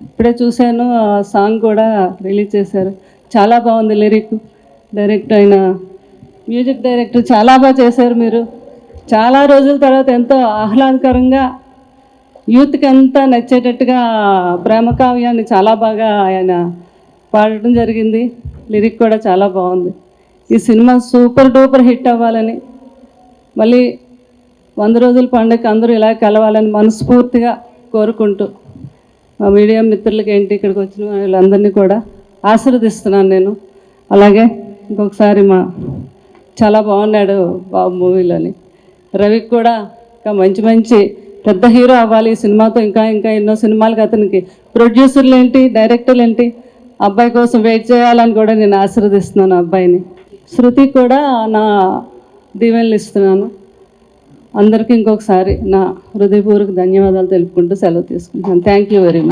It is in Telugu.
ఇప్పుడే చూశాను, ఆ సాంగ్ కూడా రిలీజ్ చేశారు. చాలా బాగుంది లిరిక్. డైరెక్ట్ అయిన మ్యూజిక్ డైరెక్టర్ చాలా బాగా చేశారు మీరు. చాలా రోజుల తర్వాత ఎంతో ఆహ్లాదకరంగా యూత్కి అంతా నచ్చేటట్టుగా ప్రేమ కావ్యాన్ని చాలా బాగా ఆయన పాడటం జరిగింది. లిరిక్ కూడా చాలా బాగుంది. ఈ సినిమా సూపర్ డూపర్ హిట్ అవ్వాలని, మళ్ళీ 100 రోజుల పండుగ అందరూ ఇలా కలవాలని మనస్ఫూర్తిగా కోరుకుంటూ, మా మీడియా మిత్రులకి ఏంటి ఇక్కడికి వచ్చిన వీళ్ళందరినీ కూడా ఆశీర్వదిస్తున్నాను నేను. అలాగే ఇంకొకసారి చాలా బాగున్నాడు బాబు మూవీలోని. రవికి కూడా ఇంకా మంచి మంచి పెద్ద హీరో అవ్వాలి ఈ సినిమాతో. ఇంకా ఇంకా ఎన్నో సినిమాలకి అతనికి ప్రొడ్యూసర్లు ఏంటి, డైరెక్టర్లు ఏంటి, అబ్బాయి కోసం వెయిట్ చేయాలని కూడా నేను ఆశీర్వదిస్తున్నాను అబ్బాయిని. శృతి కూడా నా దీవెనలు ఇస్తున్నాను. అందరికీ ఇంకొకసారి నా హృదయపూర్వక ధన్యవాదాలు తెలుపుకుంటూ సెలవు తీసుకుంటాను. Thank you very much.